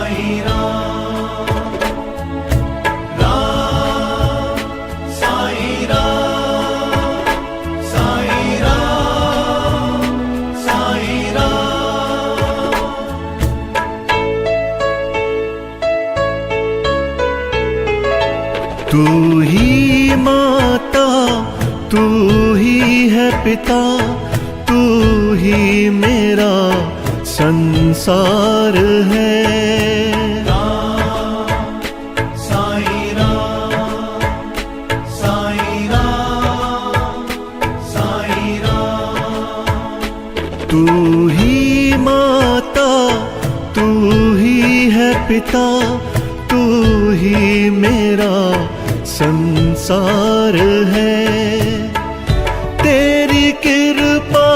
साईं राम, राम साईं राम, साईं राम, साईं राम। तू ही माता, तू ही है पिता, तू ही मेरा संसार है। राम साईं राम, साईं राम, साईं राम। तू ही माता, तू ही है पिता, तू ही मेरा संसार है। तेरी कृपा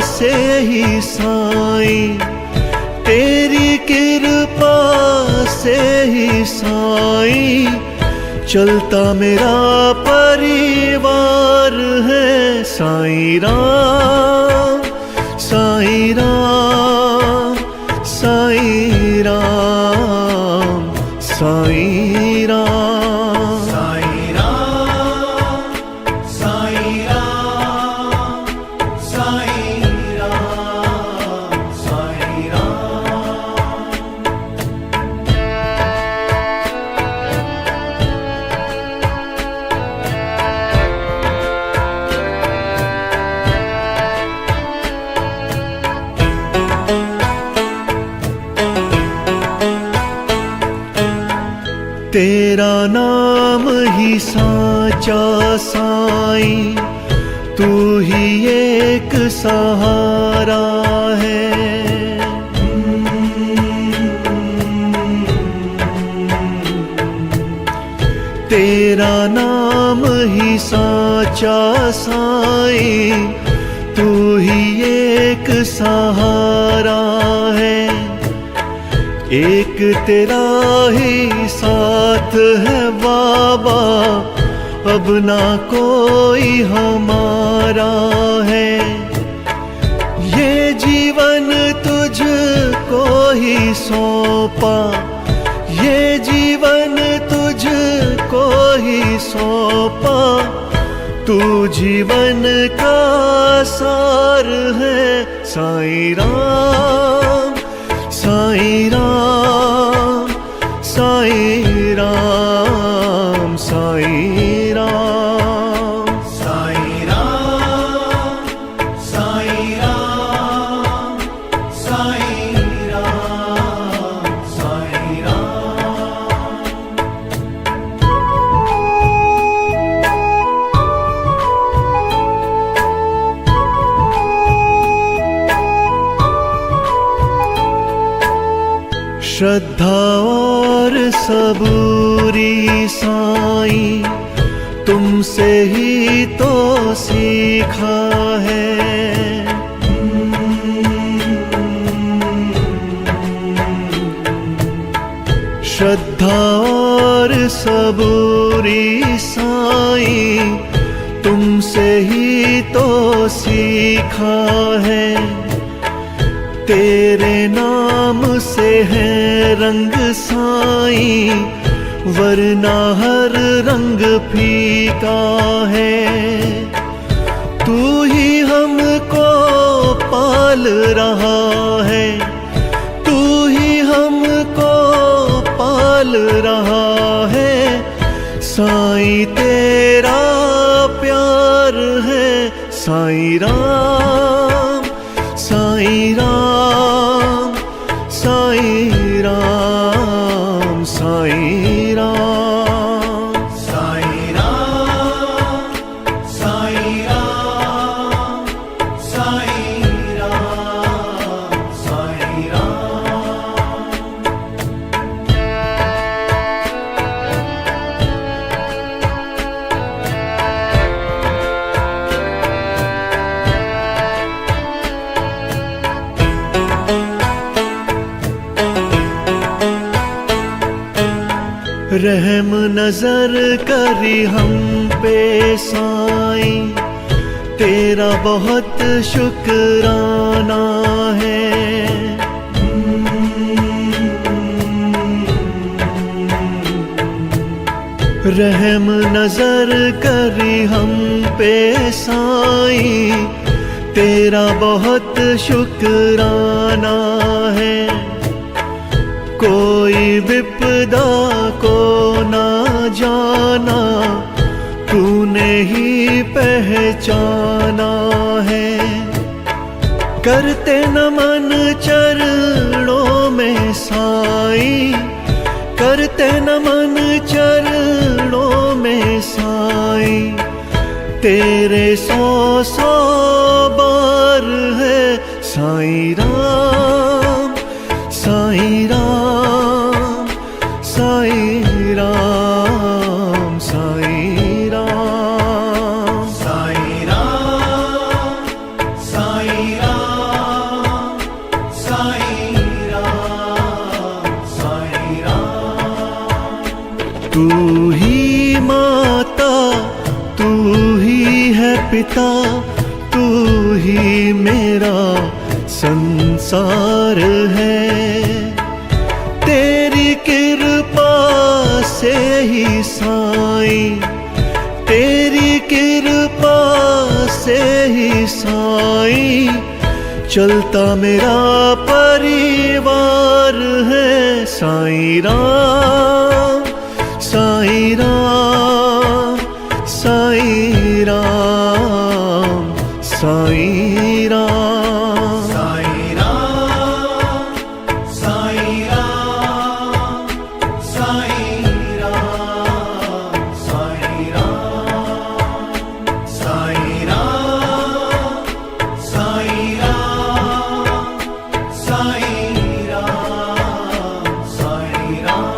से ही साईं, तेरी कृपा से ही साईं चलता मेरा परिवार है। साईं राम, साईं राम, साईं राम, साईं राम। तेरा नाम ही साचा साईं, तू ही एक सहारा है। तेरा नाम ही साचा साईं, तू ही एक सहारा है। एक तेरा ही साथ है बाबा, अब ना कोई हमारा है। ये जीवन तुझको ही सौंपा, ये जीवन तुझको ही सौंपा, तू जीवन का सार है। साईं राम, साईं राम, साईं राम, साईं राम, साईं राम, साईं राम, साईं राम, साईं राम। श्रद्धा और सबूरी साईं तुमसे ही तो सीखा है। श्रद्धा और सबूरी साईं तुमसे ही तो सीखा है। तेरे नाम से है रंग साईं, वरना हर रंग फीका है। तू ही हमको पाल रहा है, तू ही हमको पाल रहा है। साईं तेरा प्यार है। साईं राम, साईं राम, साईं राम, साईं राम, साईं राम, साईं राम, साईं राम, साईं राम। रहम नजर करी हम पे साईं, तेरा बहुत शुक्राना है। रहम नजर करी हम पे साईं, तेरा बहुत शुक्राना है। कोई विपदा को ना जाना, तूने ही पहचाना है। करते नमन चरणों में साईं, करते नमन चरणों में साईं, तेरे 100 बार है साईं राम, साईं राम, साईं राम, साईं राम, साईं राम, साईं राम, साईं राम, साईं राम। तू ही माता, तू ही है पिता, तू ही मेरा संसार है। तेरी कृपा से ही साईं, तेरी कृपा से ही साईं, चलता मेरा परिवार है। साईं राम, साईं राम, साईं राम, साईं राम, साईं राम, साईं राम, साईं राम, साईं राम, साईं राम, साईं राम, साईं राम, साईं राम।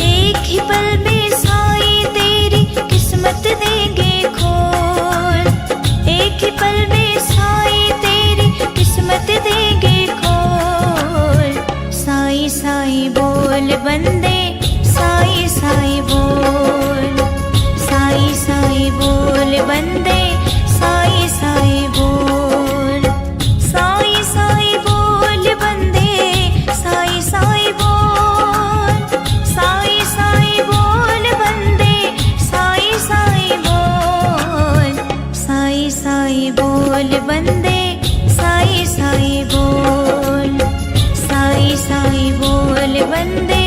एक ही पल में साईं तेरी किस्मत देंगे खोल, एक ही पल में साईं तेरी किस्मत देंगे खोल। साईं साईं बोल बंदे, साईं साईं बोल, साईं साईं बोल बंदे, साईं साईं बोल, साईं साईं बोल बंदे, साईं साईं बोल, साईं साईं बोल बंदे, साईं साईं बोल, साईं साईं बोल बंदे, साईं साईं बोल, साईं साईं बोल बंदे,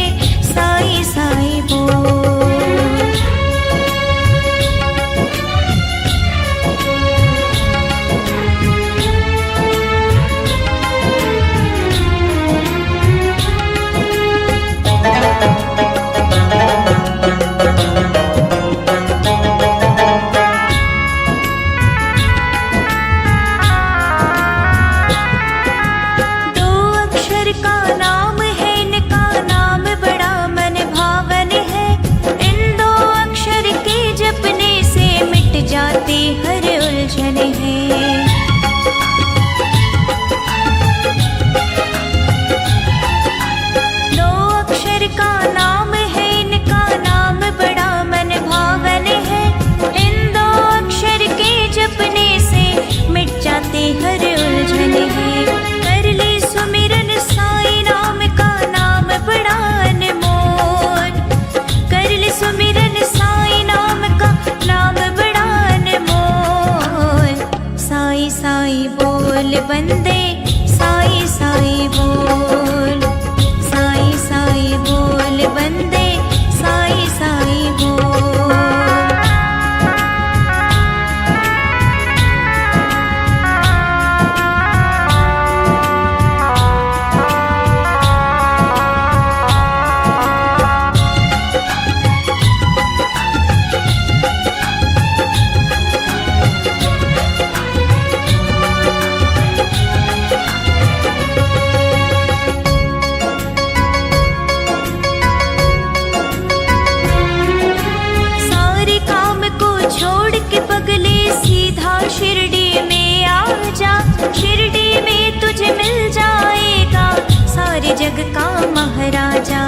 जग का महाराजा।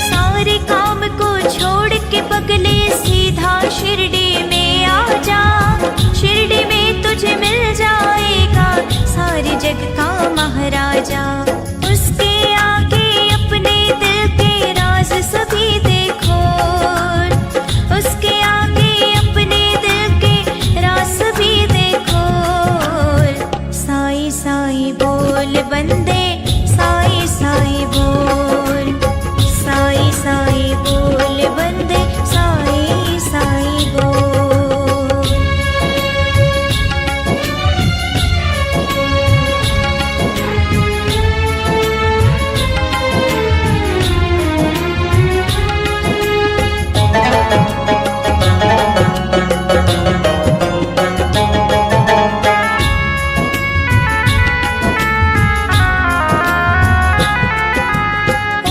सारे काम को छोड़ के पगले सीधा शिरडी में आ जा। शिरडी में तुझे मिल जाएगा सारे जग का महाराजा। उसके आगे अपने दिल के राज सभी देखो, उसके आगे अपने दिल के राज भी देखो। साईं साईं बोल बंदे, साईं साईं बोल, साईं साईं बोल बंदे, साईं साईं बोल।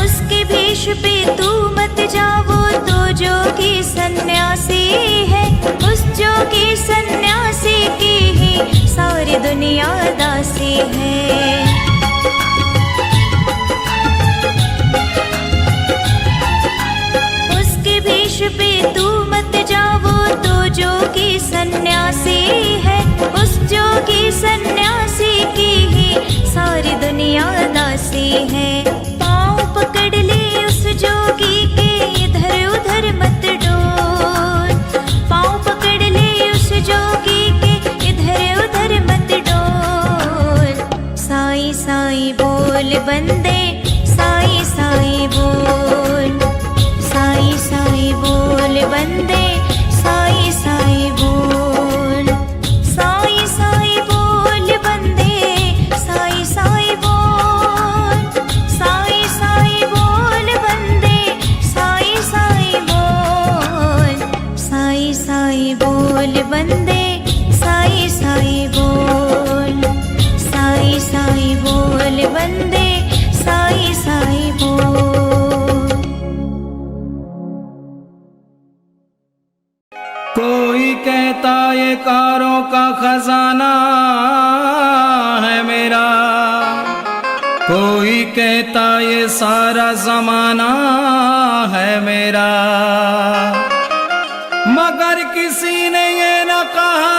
उसके भेष पे तू मत जाओ, तो जोगी सन्यासी है। उस जोगी सन्यासी की ही सारी दुनिया दासी है। उसके भेष पे तू मत जाओ, तो जोगी सन्यासी है। उस जोगी सन्यासी की ही सारी दुनिया दासी है। पाँव पकड़ ले उस जोगी के, इधर उधर मत डोल। पाँव पकड़ ले उस जोगी के, इधर उधर मत डोल। साईं साईं बोल बंदे, साईं साईं बोल, साईं साईं बोल बंदे, साईं साईं बोल। साईं साईं बोल बंदे, साईं साईं बोल, साईं साईं बोल बंदे, साईं साईं बोल। साईं साईं बोल बंदे, साईं साईं बोल, साईं साईं बोल बंदे, साईं साईं बोल। कोई कहता ये कारों का खजाना है मेरा, कोई कहता ये सारा जमाना है मेरा। मगर किसी ने ये न कहा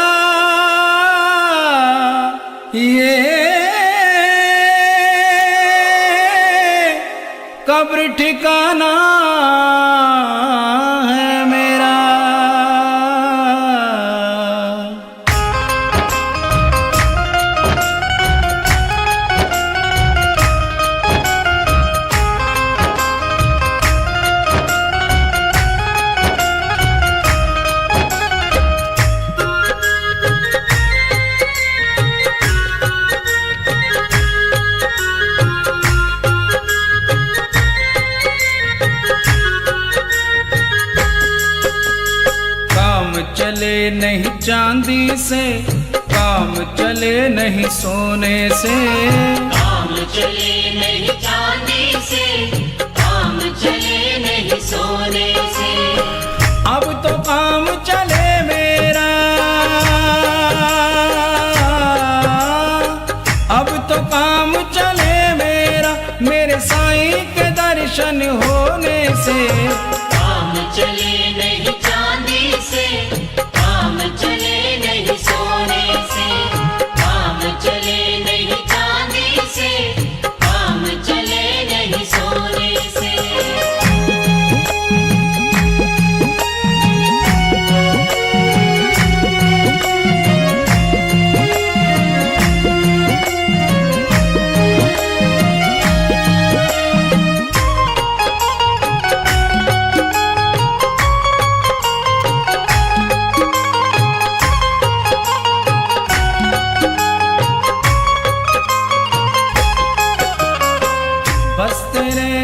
ये कब्र ठिकाना है मेरा। चले नहीं चांदी से, काम चले नहीं सोने से। काम चले नहीं चांदी से, काम चले नहीं सोने से। अब तो काम चले मेरा, अब तो काम चले मेरा, मेरे साईं के दर्शन होने से। काम चले नहीं चांदी से, काम चले नहीं सोने से। काम चले नहीं चांदी से, काम चले नहीं सोने से।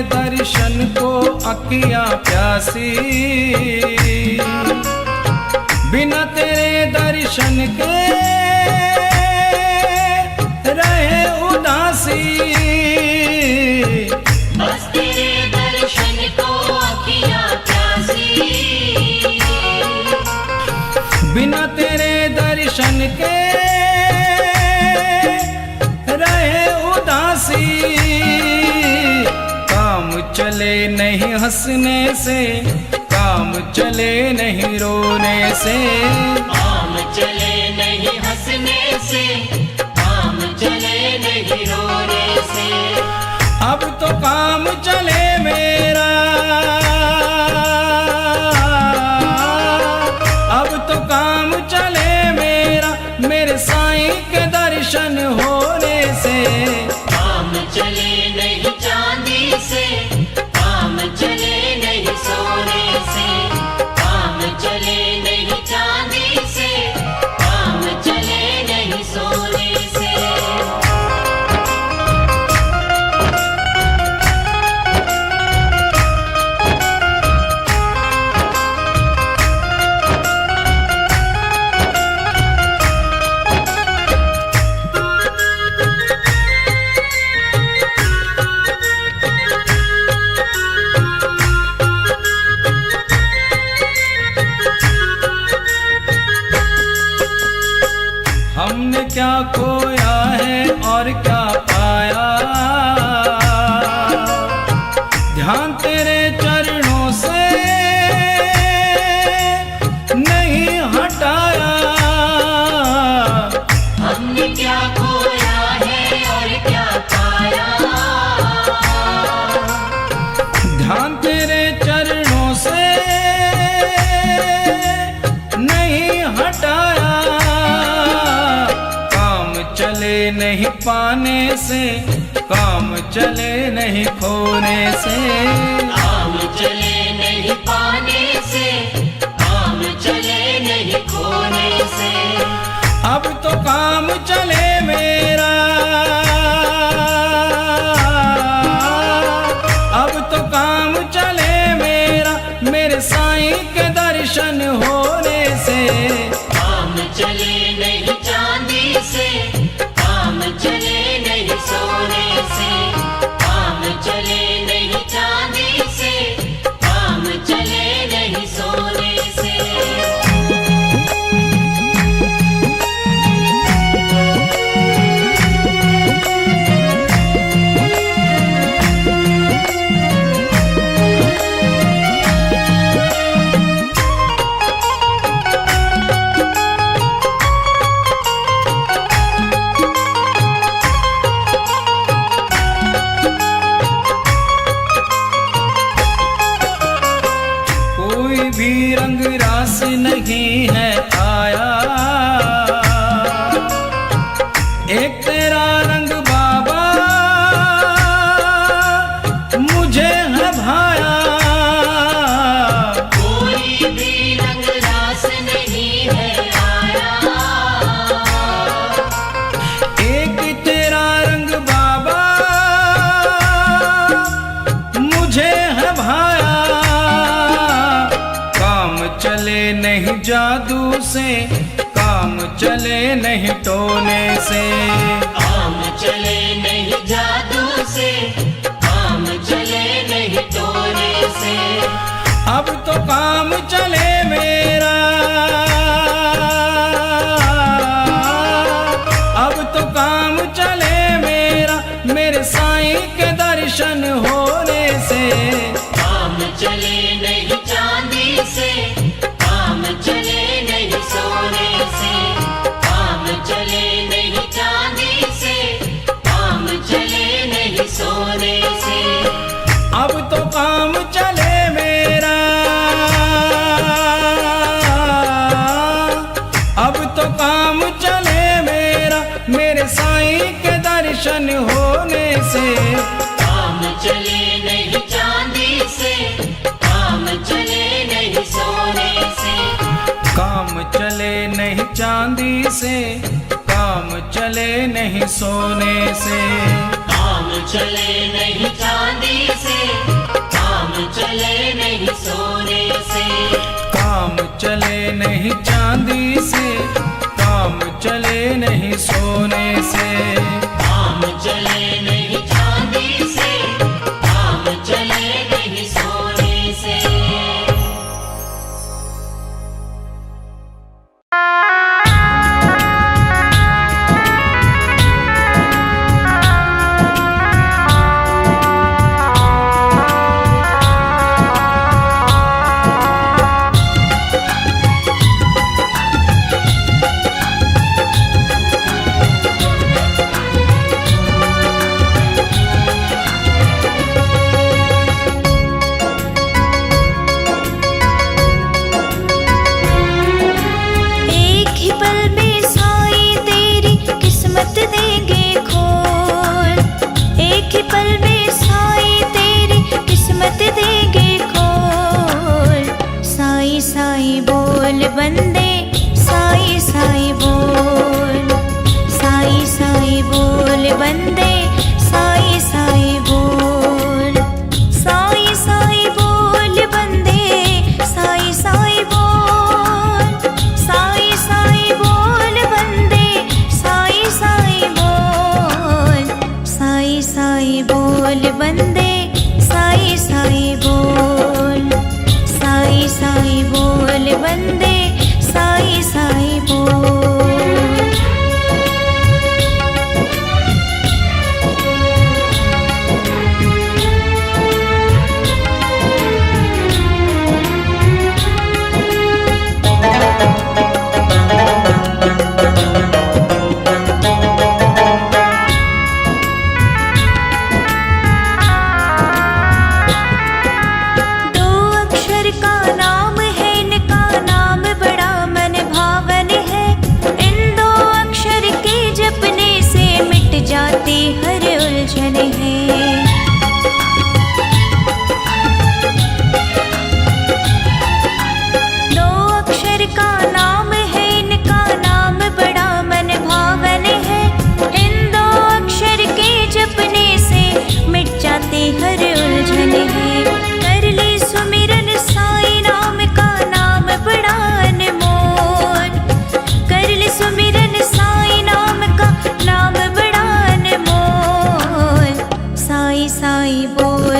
दर्शन को अखियां प्यासी, बिना तेरे दर्शन के रहे उदासी। बस तेरे दर्शन को अखियां प्यासी, बिना तेरे दर्शन के नहीं हंसने से, काम चले नहीं रोने से। काम चले नहीं हंसने से, काम चले नहीं रोने से। अब तो काम चले मेरा, अब तो काम चले मेरा, मेरे साईं के दर्शन होने से। काम चले नहीं चांदी से, काम चले नहीं सोने से। काम चले नहीं चांदी से, काम चले नहीं सोने से। हमने क्या खोया है और क्या पाया, ध्यान तेरे चरणों से नहीं हटाया। हमने क्या खोया है और क्या पाया, ध्यान तेरे चरणों से नहीं हटाया। काम चले नहीं पाने से, काम चले नहीं खोने से। काम चले नहीं पाने से, काम चले नहीं खोने से। अब तो काम चले मेरा, अब तो काम चले मेरा, मेरे साईं के दर्शन होने से। काम चले नहीं चांदी से, काम चले नहीं सोने से। काम चले नहीं चांदी से, काम चले नहीं सोने से। कोई भी रंग रास नहीं है आया, एक तेरा रंग बाबा मुझे है भाया। कोई भी रंग रास नहीं है आया, एक तेरा रंग बाबा मुझे है भाया। काम चले नहीं जादू से, काम चले नहीं टोने से। काम चले नहीं जादू से, काम चले नहीं टोने से। अब तो काम चले मेरा, अब तो काम चले मेरा, मेरे साईं के दर्शन होने से। काम चले नहीं चांदी से, काम चले नहीं सोने से। काम चले नहीं चांदी से, काम चले नहीं सोने से। अब तो काम चले मेरा, अब तो काम चले मेरा, मेरे साईं के दर्शन होने से। काम चले नहीं चांदी से, काम चले नहीं सोने से। काम चले नहीं चांदी से, काम चले नहीं सोने से। काम चले नहीं चांदी से, काम चले नहीं सोने से। काम चले नहीं चांदी से, काम चले नहीं सोने से। काम चले नहीं चांदी से, काम चले नहीं सोने से।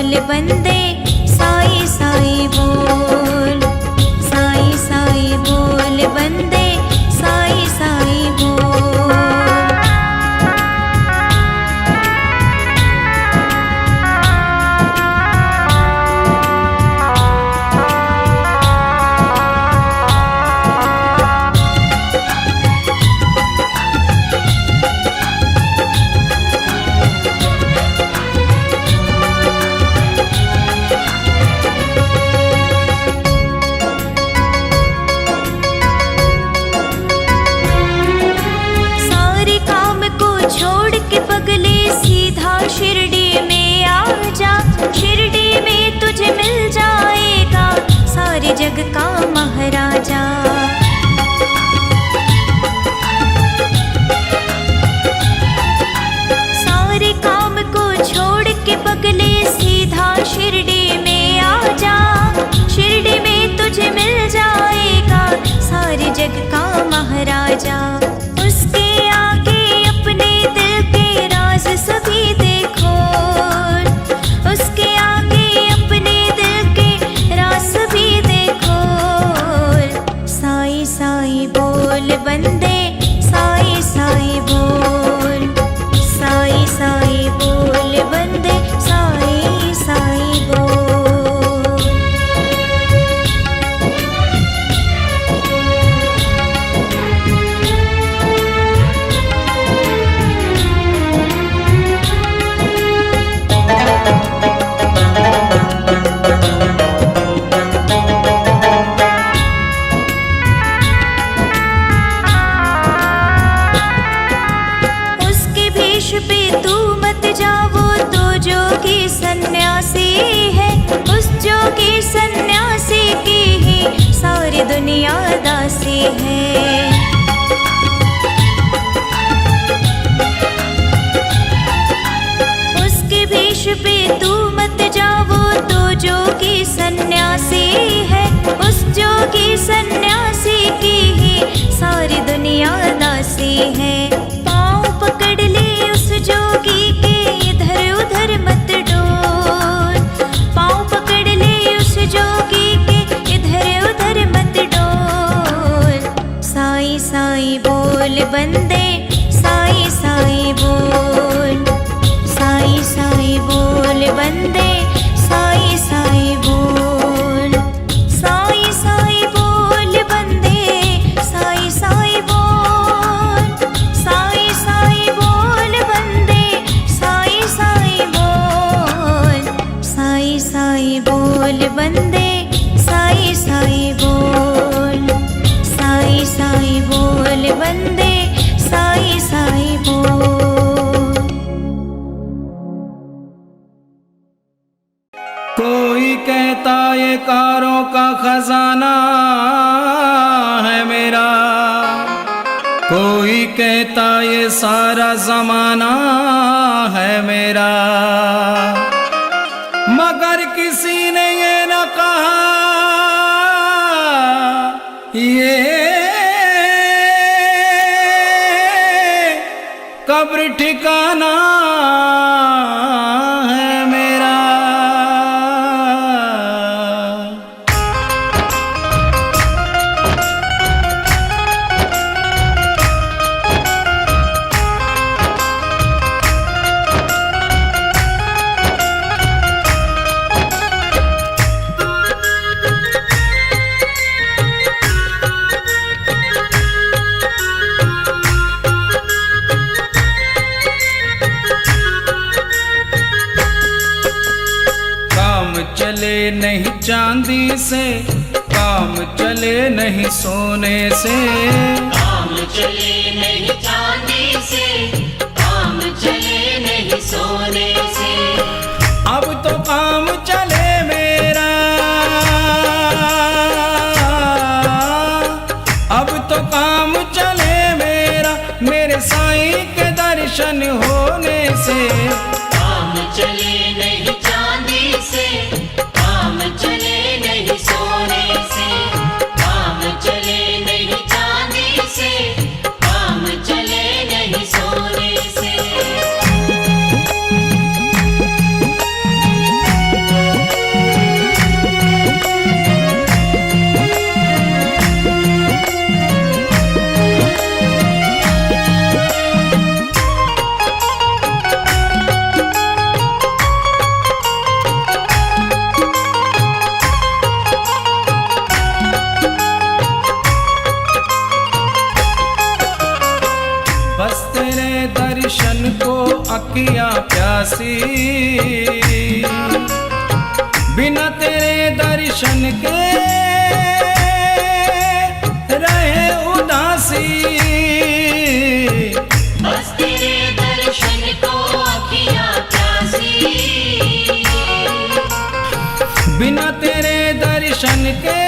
बोल बंदे साई साई बोल, साई साई बोल बंदे साई साई बोल। छोड़ के पगले सीधा शिरडी में आ जा, शिरडी में तुझे मिल जाएगा सारे जग का महाराजा। सारे काम को छोड़ के पगले सीधा शिरडी में आ जा, शिरडी में तुझे मिल जाएगा सारे जग का महाराजा। उसके आगे अपने दिल के राज सभी देखो, उसके आगे अपने दिल के राज सभी देखो। साई साई बोल बंदे साई साई बोल, साई साई बोल बंदे साई साई बोल। पे तू मत जाओ तो जोगी सन्यासी है, उस जोगी सन्यासी की ही सारी दुनिया दासी है। उसके भेष पे तू मत जाओ तो जोगी सन्यासी है, उस जोगी सन्यासी की ही सारी दुनिया दासी है। पाँव पकड़ ले जोगी के इधर उधर मत डोल, पाँव पकड़ ले उस जोगी के इधर उधर मत डोल। साई साई बोल बंदे साई साई बोल, साई साई बोल बंदे साई साई बोल, साई साई बोल बंदे साई साई बोल, साई साई बोल बंदे साई साई बोल, साई साई बोल बंदे साई साई बोल, साई साई बोल बंदे साई साई बोल। कोई कहता ये कारों का खजाना है मेरा, कोई कहता ये सारा जमाना है मेरा, मगर किसी ने ये न कहा ये कब्र ठिकाना है मेरा। चले नहीं चांदी से, काम चले नहीं सोने से, काम चले नहीं चांदी से, काम चले नहीं सोने से। अब तो काम चले मेरा, अब तो काम चले मेरा, मेरे साईं के दर्शन होने से। काम चले नहीं चांदी से, काम चले नहीं सोने से, काम चले नहीं चांदी से, काम चले नहीं सोने से। अखियां प्यासी, बिना तेरे दर्शन के रहे उदासी। बस तेरे दर्शन को अखियां प्यासी, बिना तेरे दर्शन के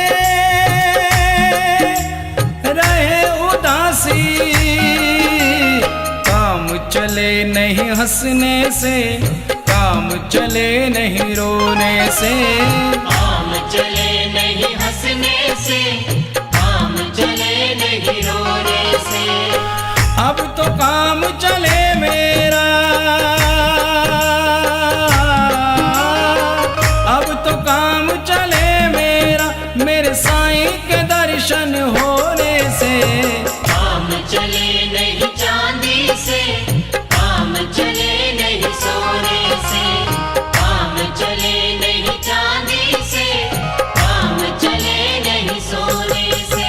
रहे उदासी। काम चले नहीं हंसने से, काम चले नहीं रोने से। काम चले नहीं हंसने से, काम चले नहीं रोने से। अब तो काम चले मेरा, अब तो काम चले मेरा, मेरे साईं के दर्शन होने से। काम चले नहीं चांदी से, काम चले नहीं सोने से। काम चले नहीं चांदी से, काम चले नहीं सोने से।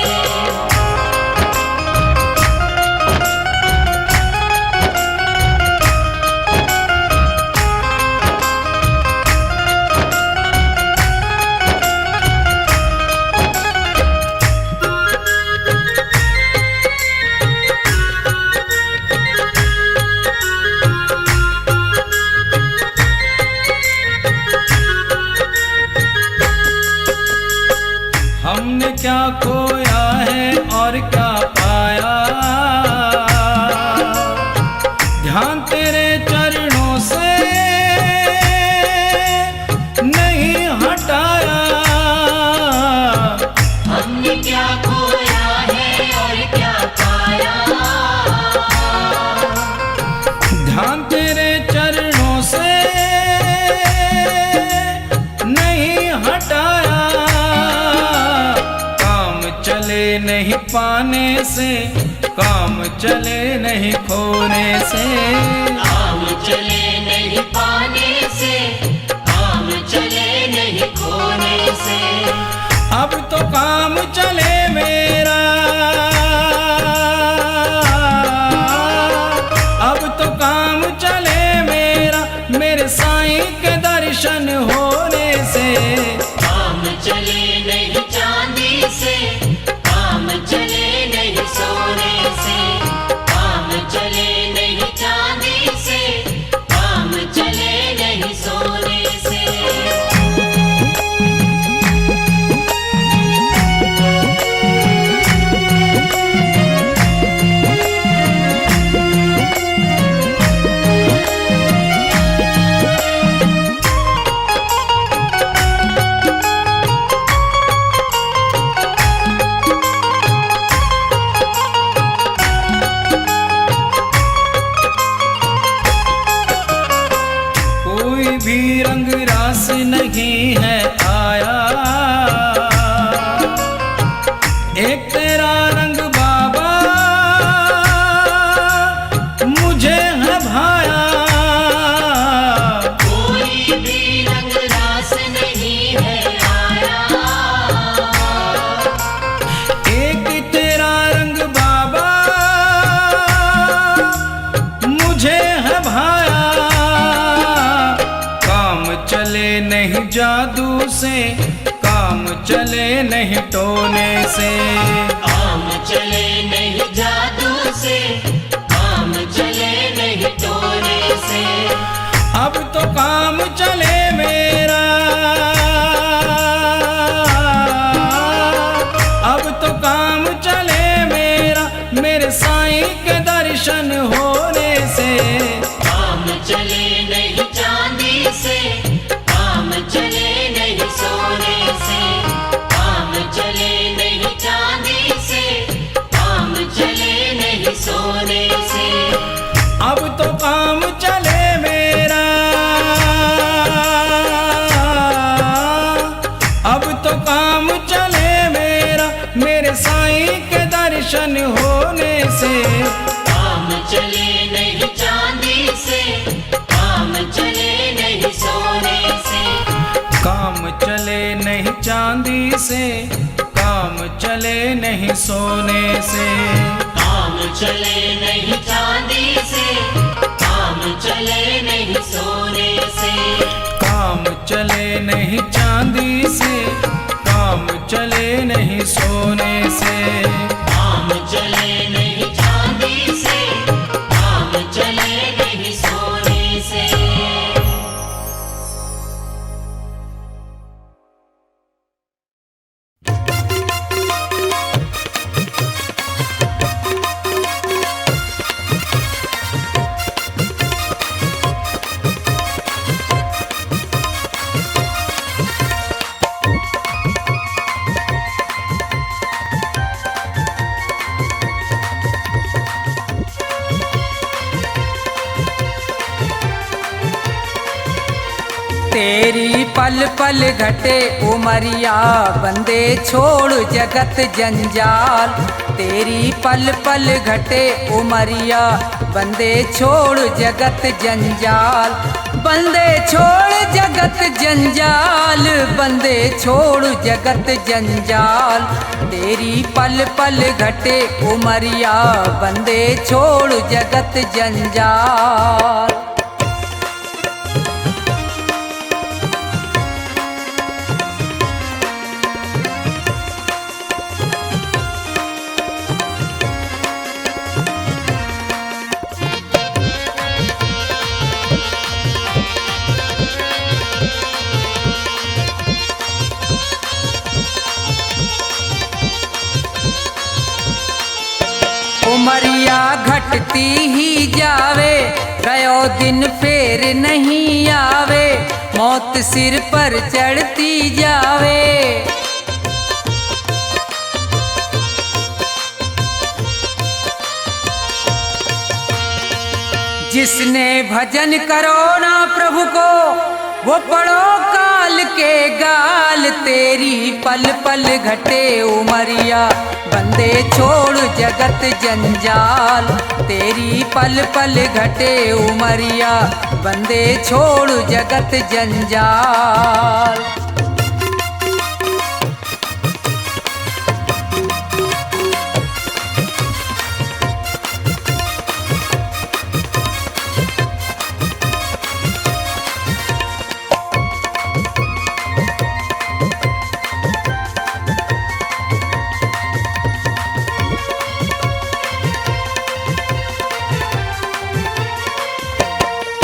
हमने क्या खोया है और क्या पाया, ध्यान तेरे चरणों से नहीं हटाया। हमने क्या खोया है और क्या पाया, ध्यान तेरे चरणों से नहीं हटाया। काम चले नहीं पाने से, काम चले नहीं खोने से। काम चले नहीं पाने से, काम चले नहीं खोने से। अब तो काम चले मेरा, अब तो काम चले मेरा, मेरे साईं के दर्शन होने से। काम चले नहीं चांदी से, काम चले नहीं सोने से। काम चले नहीं चांदी से, काम चले नहीं सोने से। कोई भी रंग रास नहीं है आया, एक तेरा रंग बाबा मुझे है भाया। कोई भी रंग रास नहीं है आया, एक तेरा रंग बाबा मुझे है भाया। काम चले नहीं जादू से, काम चले नहीं टोने से। काम चले नहीं जादू से, काम चले नहीं टोने से। अब तो काम चले मेरा, अब तो काम चले मेरा, मेरे साईं के दर्शन होने से। काम चले नहीं चांदी से, काम चले नहीं सोने से। काम चले नहीं चांदी से, काम चले नहीं सोने से। अब तो काम चले मेरा, अब तो काम चले मेरा, मेरे साईं के दर्शन होने से। काम चले नहीं चांदी से, काम चले नहीं सोने से। काम चले नहीं चांदी से, काम चले नहीं सोने से। काम चले नहीं चांदी से, काम काम चले नहीं सोने से, काम चले नहीं चांदी से, काम चले नहीं सोने से, काम चले नहीं चांदी से, काम चले नहीं सोने से। तेरी पल पल घटे उमरिया बंदे छोड़ जगत जंजाल, तेरी पल पल घटे उमरिया बंदे छोड़ जगत जंजाल, बंदे छोड़ जगत जंजाल, बंदे छोड़ जगत जंजाल, तेरी पल पल घटे उमरिया बंदे छोड़ जगत जंजाल। उमरिया घटती ही जावे, गयो दिन फेर नहीं आवे, मौत सिर पर चढ़ती जावे। जिसने भजन करो ना प्रभु को, वो पढ़ो काल के गाल, तेरी पल पल घटे उमरिया बंदे छोड़ जगत जंजाल, तेरी पल पल घटे उमरिया बंदे छोड़ जगत जंजाल।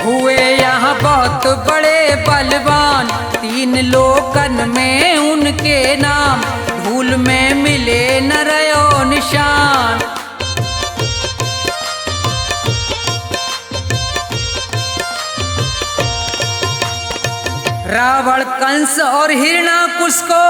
हुए यहाँ बहुत बड़े बलवान, तीन लोकन में उनके नाम, धूल में मिले न रयो निशान। रावण कंस और हिरणाकुश को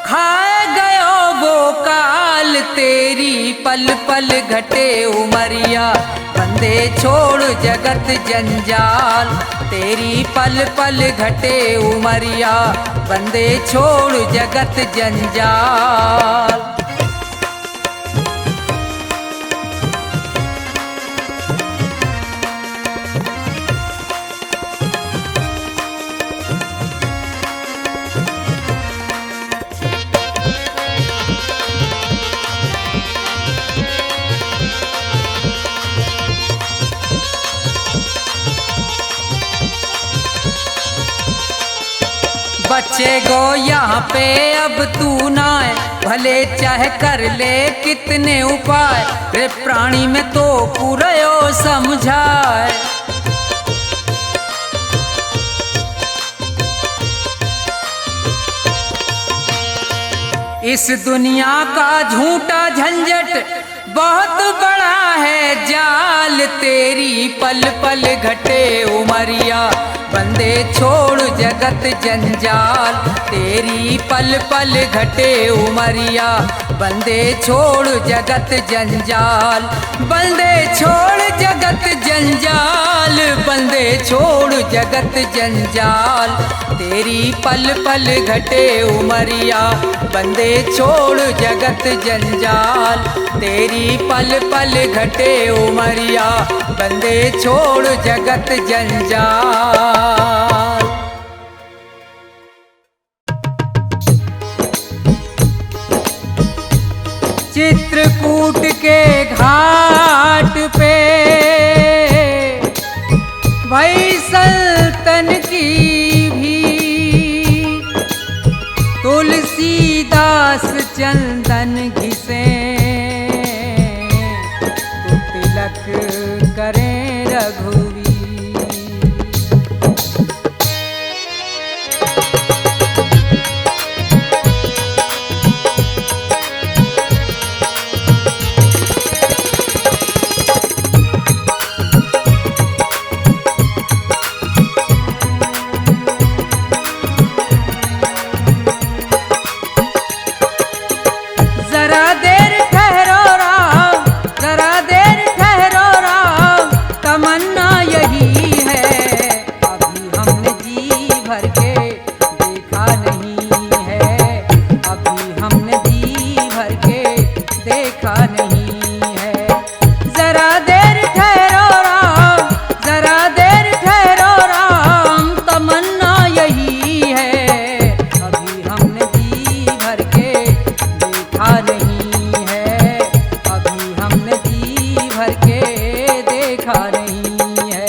खाए गयो वो काल, तेरी पल पल घटे उमरिया बंदे छोड़ जगत जंजाल, तेरी पल पल घटे उमरिया बंदे छोड़ जगत जंजाल। बच्चे गो यहाँ पे अब तू ना है, भले चाहे कर ले कितने उपाय, रे प्राणी में तो पूरा समझाए। इस दुनिया का झूठा झंझट बहुत बड़ा है जाल, तेरी पल पल घटे उमरिया बंदे छोड़ जगत जंजाल, तेरी पल पल घटे उमरिया बंदे छोड़ जगत जंजाल, बंदे छोड़ जगत जंजाल, बंदे छोड़ जगत जंजाल, तेरी पल पल घटे उमरिया बंदे छोड़ जगत जंजाल, तेरी पल पल घटे उमरिया बंदे छोड़ जगत जंजाल। चित्रकूट के घाट पे तिलक करें रघुवीर। जरा देर ठहरो राम, जरा देर ठहरो राम, तमन्ना यही है। अभी हमने जी भर के देखा नहीं है, अभी हमने जी भर के देखा नहीं है। जरा देर ठहरो राम, जरा देर ठहरो राम, तमन्ना यही है। अभी हमने जी भर के देखा नहीं है, अभी हमने जी भर के देखा नहीं है।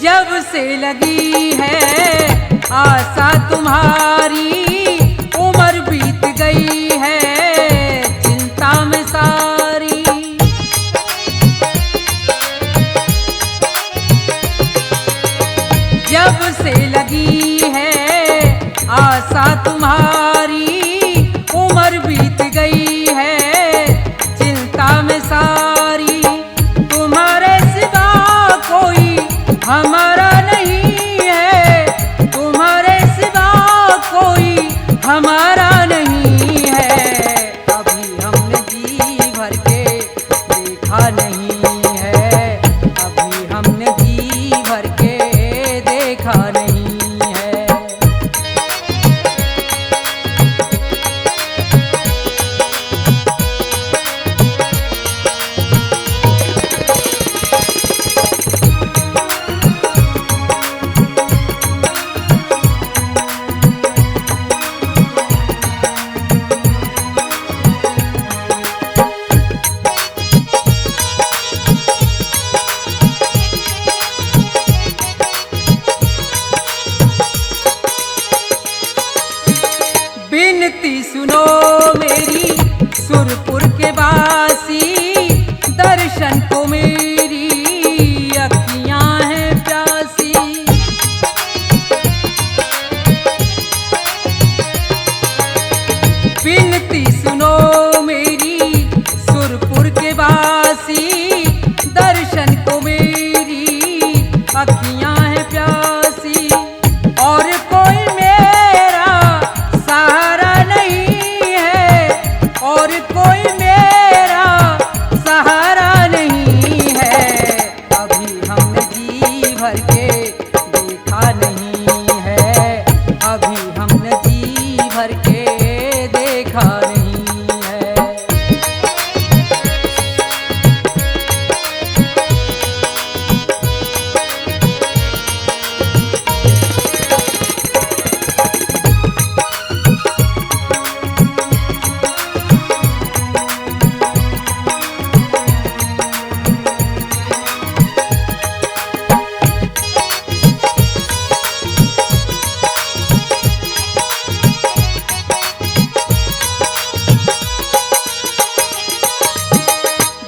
जब से लगी है आशा तुम्हारी, उम्र बीत गई है चिंता में सारी। जब से लगी है आशा तुम्हारी, उम्र बीत गई है चिंता में सारी। तुम्हारे सिवा कोई हमारा नहीं है, तुम्हारे सिवा कोई हमारा नहीं है। अभी हमने जी भर के देखा नहीं है, अभी हमने जी भर के देखा नहीं है। बिनती सुनो मेरी सुरपुर के वासी, दर्शन को मेरी अखियां हैं प्यासी। बिनती सुनो मेरी सुरपुर के वासी, दर्शन को मेरी अखियां हैं प्यासी। और कोई मेरा सहारा नहीं है, और कोई मेरा सहारा नहीं है। अभी हमने जी भर के देखा नहीं है, अभी हमने जी भर के देखा नहीं है।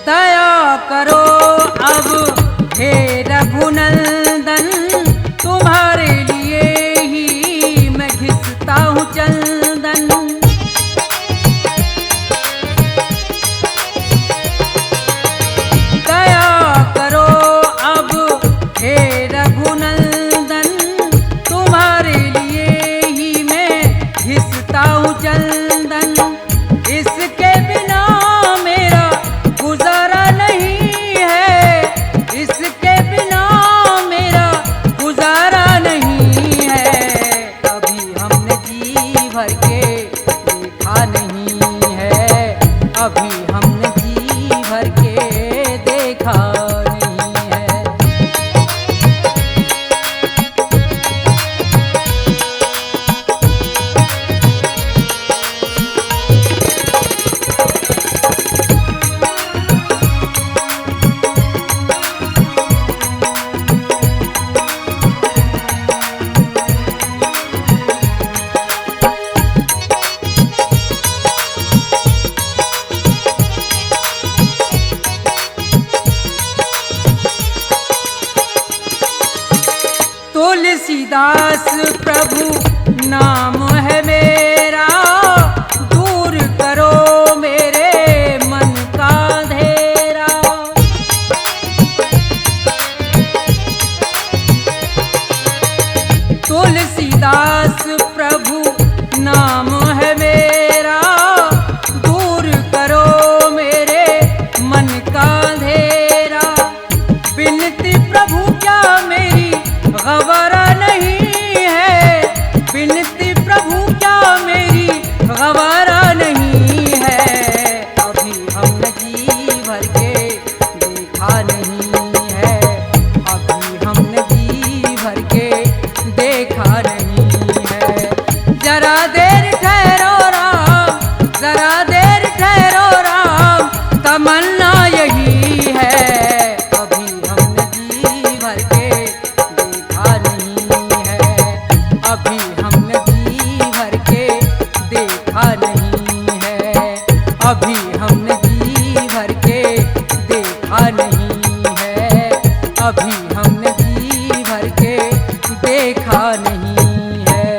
दया करो अब हे रघुनंदन, तुम्हारे लिए ही मैं घिसता हूँ चंदन। दया करो अब हे रघुनंदन, तुम्हारे लिए ही मैं घिसता हूँ चंदन। इसके बिना मेरा गुजारा नहीं है, इसके बिना तुलसीदास प्रभु नाम है मेरा, दूर करो मेरे मन का अंधेरा। तुलसीदास प्रभु नाम है मेरा, दूर करो मेरे मन का अंधेरा। बिनती प्रभु क्या मेरी गवारा नहीं है, बिनती प्रभु क्या मेरी गवारा नहीं है। अभी हमने जी भर के देखा नहीं है, अभी हमने जी भर के देखा नहीं है। जरा देर ठहरो राम, जरा देर ठहरो राम, तमन्ना यही है। अभी हमने जी भर के देखा नहीं है, अभी हमने जी भर के देखा नहीं है, अभी हमने जी भर के देखा नहीं है, अभी हमने जी भर के देखा नहीं है।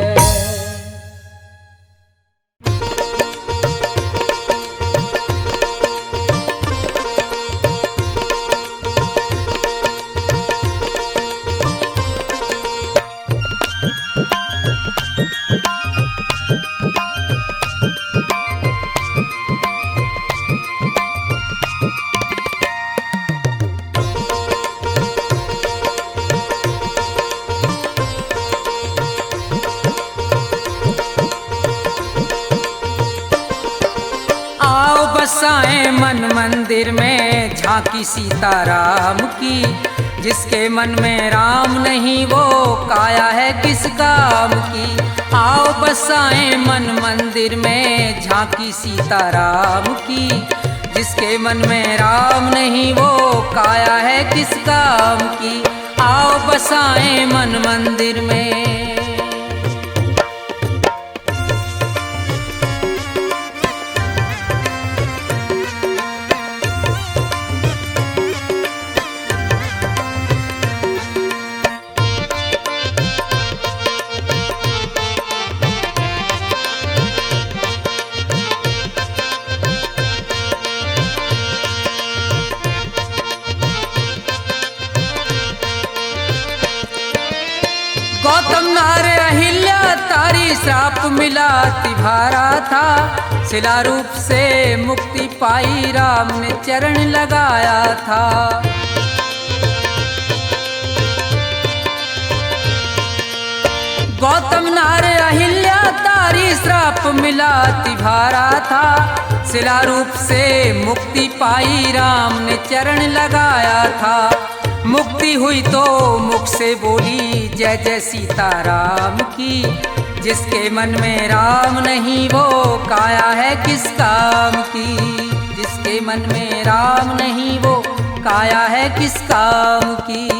आओ बसाएं मन मंदिर में झांकी सीताराम की, जिसके मन में राम नहीं वो काया है किस काम की। आओ बसाएं मन मंदिर में झांकी सीताराम की, जिसके मन में राम नहीं वो काया है किस काम की। आओ बसाएं मन मंदिर में। गौतम नार अहिल्या तारी श्राप मिला तिभारा था, शिला रूप से मुक्ति पाई राम ने चरण लगाया था। गौतम नार अहिल्या तारी श्राप मिला तिभारा था, शिला रूप से मुक्ति पाई राम ने चरण लगाया था। मुक्ति हुई तो मुख से बोली जय जय सीताराम की, जिसके मन में राम नहीं वो काया है किस काम की। जिसके मन में राम नहीं वो काया है किस काम की।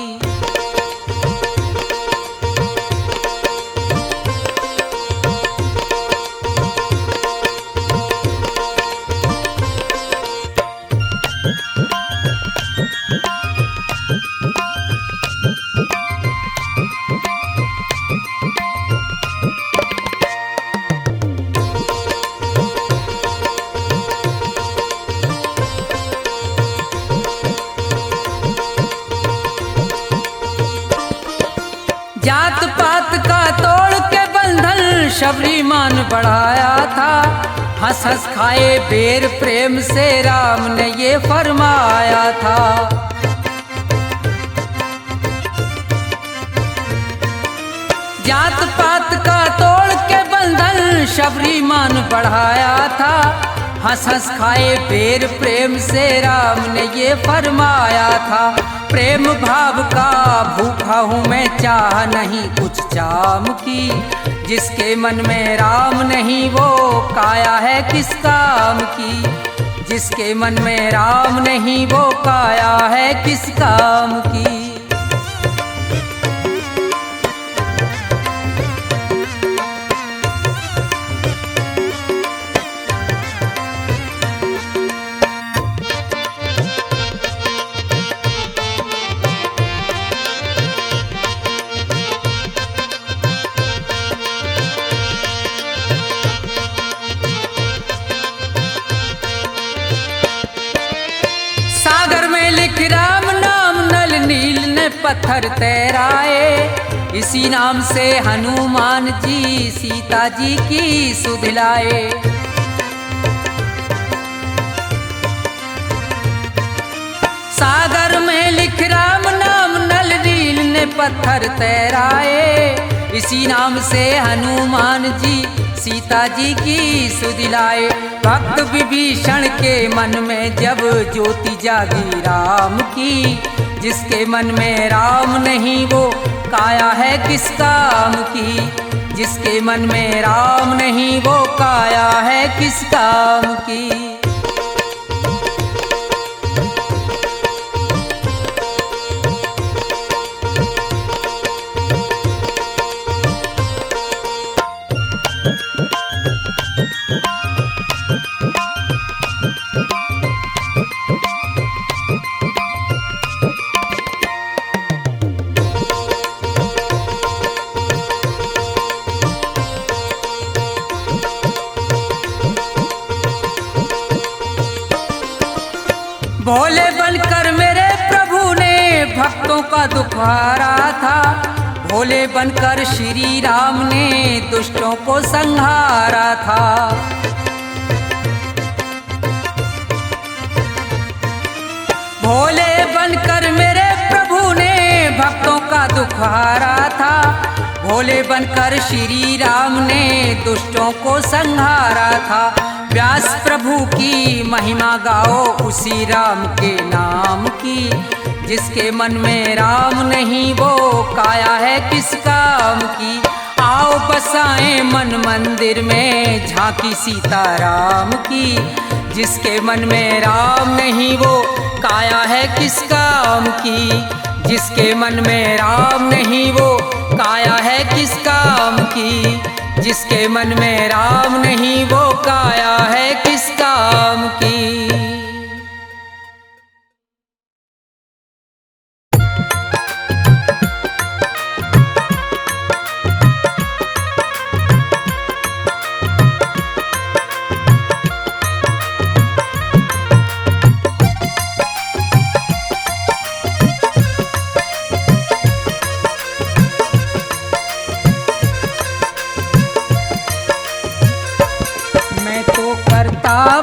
जात पात का तोड़ के बंधन शबरीमान बढ़ाया था, हंस हंस खाए बेर प्रेम से राम ने ये फरमाया था। जात पात का तोड़ के बंधन शबरीमान बढ़ाया था, हंस हंस खाए बेर प्रेम से राम ने ये फरमाया था। प्रेम भाव का भूखा हूँ मैं, चाह नहीं कुछ चाम की। जिसके मन में राम नहीं वो काया है किस काम की। जिसके मन में राम नहीं वो काया है किस काम की। पत्थर तैराए, इसी नाम से हनुमान जी सीता जी की सुध लाए। सागर में लिख राम नाम, नल नील ने पत्थर तैराए, इसी नाम से हनुमान जी सीता जी की सुध लाए। भक्त विभीषण के मन में जब ज्योति जागी राम की, जिसके मन में राम नहीं वो काया है किस काम की, जिसके मन में राम नहीं वो काया है किस काम की। भोले बनकर मेरे प्रभु ने भक्तों का दुख हारा था, भोले बनकर श्री राम ने दुष्टों को संहारा था। भोले बनकर मेरे प्रभु ने भक्तों का दुख हारा था, भोले बनकर श्री राम ने दुष्टों को संहारा था। व्यास प्रभु की महिमा गाओ उसी राम के नाम की, जिसके मन में राम नहीं वो काया है किस काम की। आओ बसाएं मन मंदिर में झांकी सीताराम की, जिसके मन में राम नहीं वो काया है किस काम की, जिसके मन में राम नहीं वो काया है किस काम की, जिसके मन में राम नहीं वो काया है किस काम की।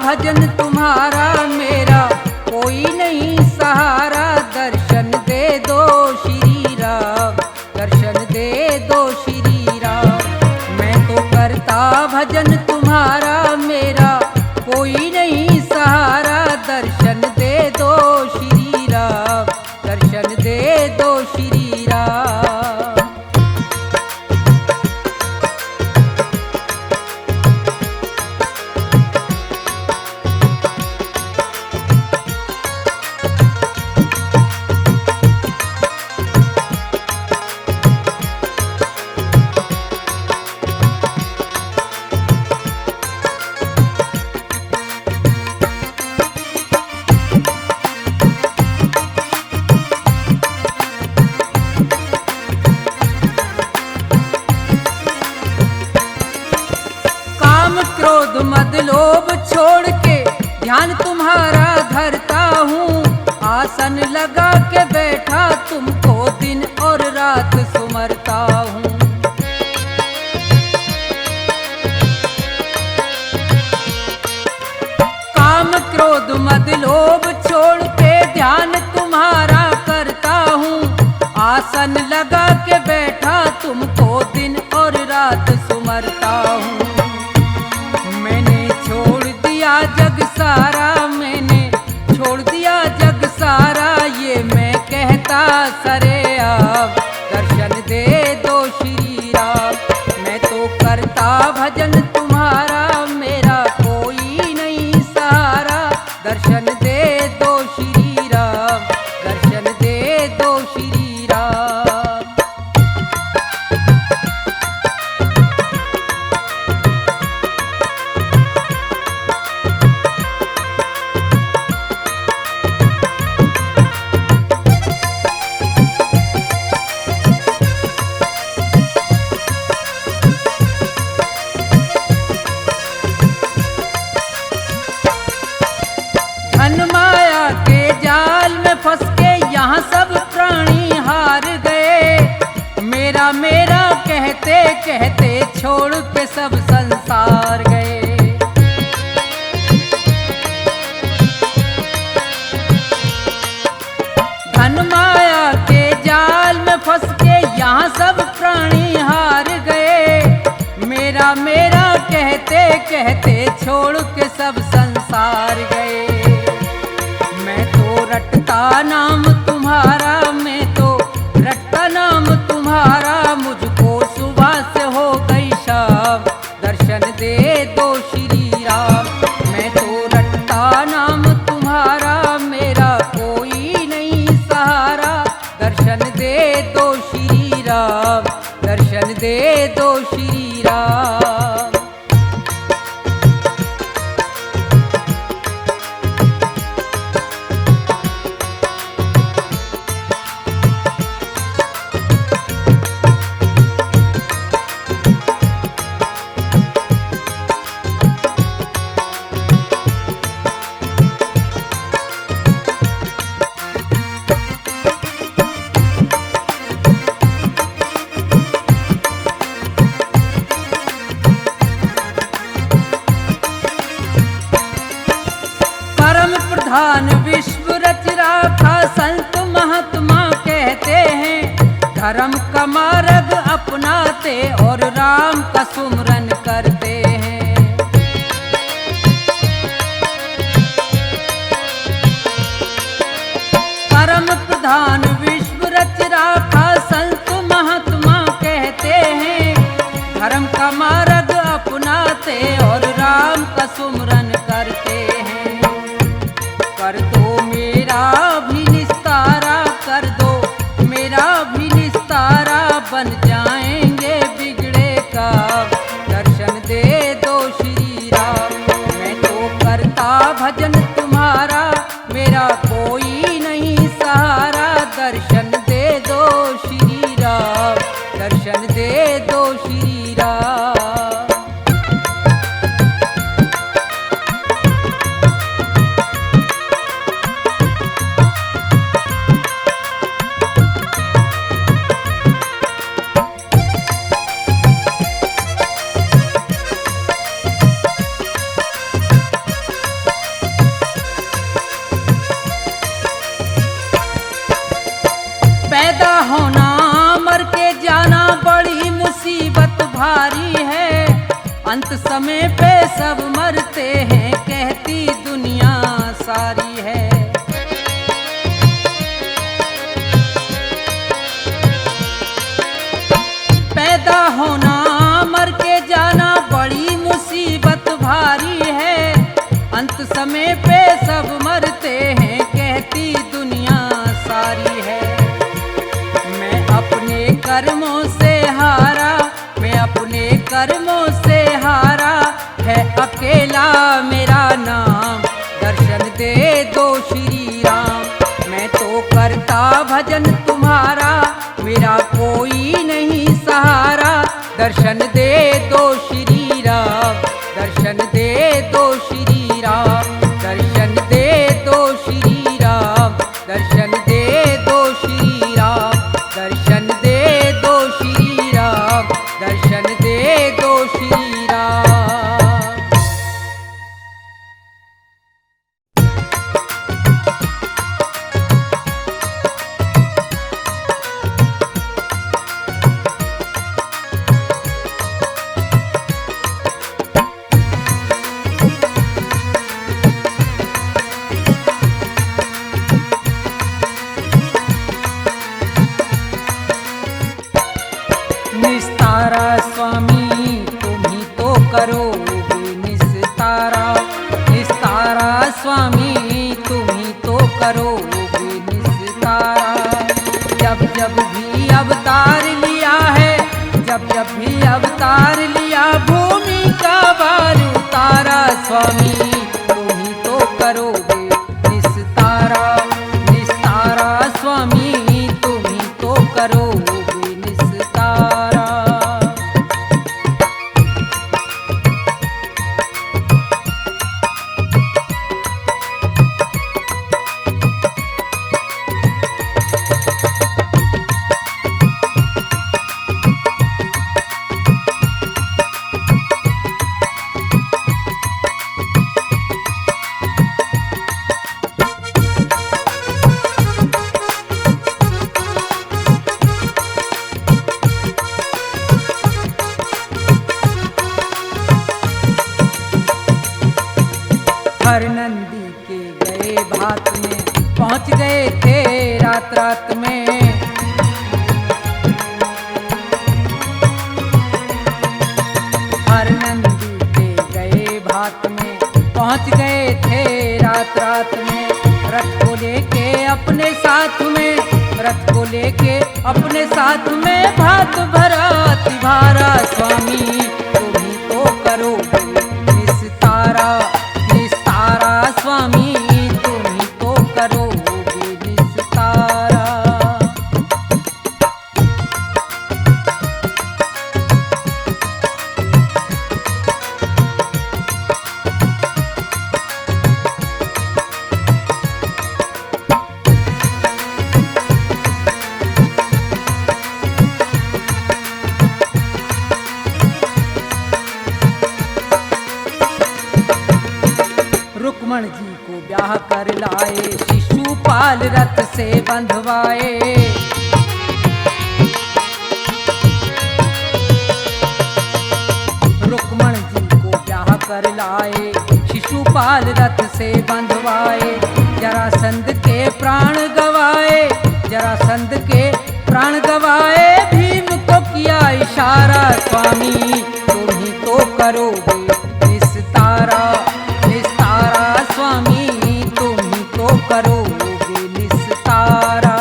भजन तुम्हारा मेरा कोई नहीं सहारा, दर्शन दे दो श्री राम, दर्शन दे दो श्री राम। मैं तो करता भजन तुम्हारा मेरा कोई नहीं सहारा, दर्शन दे दो श्री राम, दर्शन दे दो श्री राम। क्रोध मद लोभ छोड़ के ध्यान तुम्हारा धरता हूँ, आसन लगा के बैठा तुमको दिन और रात सुमरता हूँ। काम क्रोध मद लोभ छोड़ के ध्यान तुम्हारा करता हूँ, आसन लगा के बैठा तुमको दिन और रात सुमरता हूँ। जग सारा मैंने छोड़ दिया जग सारा, ये मैं कहता सरे आप, दर्शन दे दो श्री राम। मैं तो करता भजन तुम्हारा मेरा कोई नहीं सहारा, दर्शन दे दो श्री राम, दर्शन दे दो श्री राम। सब संसार गए। धन माया के जाल में फंस के यहाँ सब प्राणी हार गए। मेरा मेरा कहते कहते छोड़ के सब संसार गए। मैं तो रटता नाम तुम्हारा, मैं तो रटता नाम तुम्हारा, मुझको सुबह से हो गई शाम, दर्शन दे दो श्री राम। मैं तो रटता नाम तुम्हारा, मेरा कोई नहीं सहारा, दर्शन दे दो श्री राम, दर्शन दे दो श्री राम। प्रधान विश्व रच राखा संत महात्मा कहते हैं। धर्म का मार्ग अपनाते और राम का सुमरन करते हैं। परम प्रधान विश्व रच राखा संत महात्मा कहते हैं। धर्म का मार्ग अपनाते और राम का सुमरन करते हैं। कर दो मेरा भी निस्तारा, कर दो मेरा भी निस्तारा, बन जाएंगे बिगड़े काम, दर्शन दे दो श्री राम। मैं तो करता भजन तुम्हारा, मेरा कोई नहीं सहारा, दर्शन दे दो श्री राम, दर्शन दे दो श्री राम। पैदा होना मर के जाना बड़ी मुसीबत भारी है। अंत समय पे सब मरते हैं, कहती दुनिया सारी है। पैदा होना मर के जाना बड़ी मुसीबत भारी है। अंत समय पे सब मरते हैं, कहती दुनिया सारी है। अपने कर्मों से हारा, मैं अपने कर्मों से हारा, है अकेला मेरा नाम, दर्शन दे दो श्री राम। मैं तो करता भजन तुम्हारा, मेरा कोई नहीं सहारा, दर्शन दे दो श्री राम, दर्शन दे दो श्री राम, दर्शन दे दो श्री राम, दर्शन दे दो श्री राम, दर्शन दे दो श्री राम, दर्शन दे दो श्री राम। निस्तारा स्वामी तुम ही तो करोगे निस्तारा, निस्तारा स्वामी तुम ही तो करोगे निस्तारा। जब जब भी अवतार लिया है, जब जब भी अवतार लिया, भूमि का भार उतारा, स्वामी तुम ही तो करोगे निस्तारा, निस्तारा स्वामी तुम ही तो करोगे निस्तारा। थे रात रात में। हर नंदी के गए भात में पहुंच गए थे रात रात में। रथ को लेके अपने साथ में, रथ को लेके अपने साथ में भात भरा तिभारा स्वामी तुम ही तो करोगे निस्तारा, निस्तारा स्वामी तुम ही तो करोगे निस्तारा। रुक्मण जी को ब्याह कर लाए, शिशुपाल रथ से बंधवाए। रुक्मण जी को ब्याह कर लाए, शिशुपाल रथ से बंधवाए। जरासंध के प्राण गवाए, जरासंध के प्राण गवाए। भीम को किया इशारा स्वामी तुम ही तो करोगे निस्तारा, निस्तारा स्वामी तुम ही तो करोगे निस्तारा।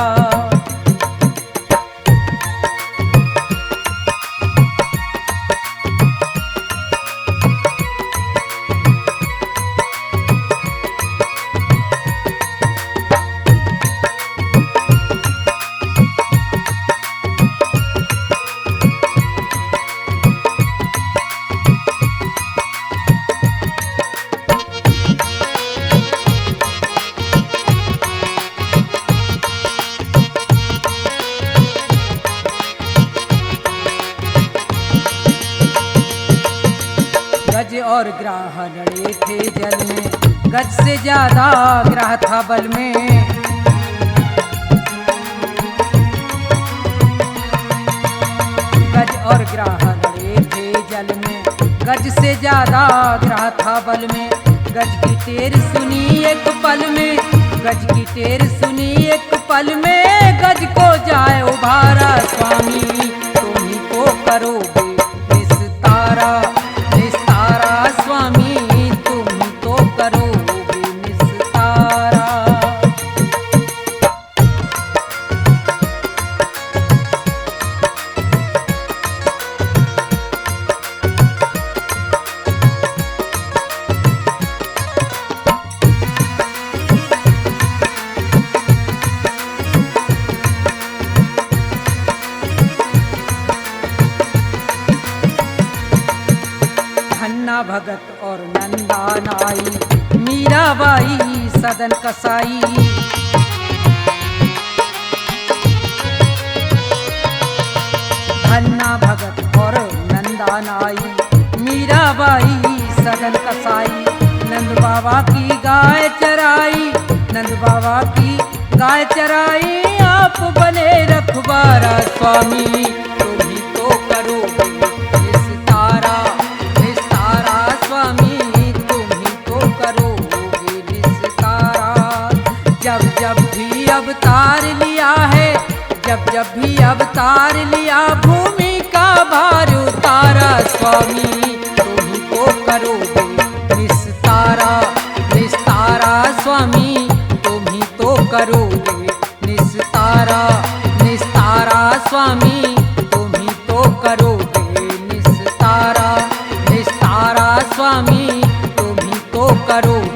गज और ग्राह लड़े थे जल में, गज से ज्यादा ग्राह था बल में। गज और ग्राह लड़े थे जल में, गज से ज्यादा ग्राह था बल में। गज की टेर सुनी एक पल में, गज की टेर सुनी एक पल में। गज को जाए उभारा स्वामी तुम ही तो करोगे निस्तारा, निस्तारा स्वामी तुम ही तो करोगे निस्तारा। धन्ना भगत और नंदा नाई, मीराबाई सदन कसाई। धन्ना भगत और नंदा नाई, मीराबाई सदन कसाई। नंद बाबा की गाय चराई, नंद बाबा की गाय चराई। आप बने रखवारा स्वामी तुम ही तो करोगे निस्तारा, निस्तारा स्वामी तुम ही तो करोगे निस्तारा। जब जब भी अवतार लिया है, जब जब भी अवतार लिया, भूमि का भार उतारा स्वामी तुम ही तो करोगे निस्तारा, निस्तारा स्वामी तुम ही तो करोगे निस्तारा, निस्तारा स्वामी तुम ही तो करोगे निस्तारा, निस्तारा स्वामी तुम ही तो करोगे।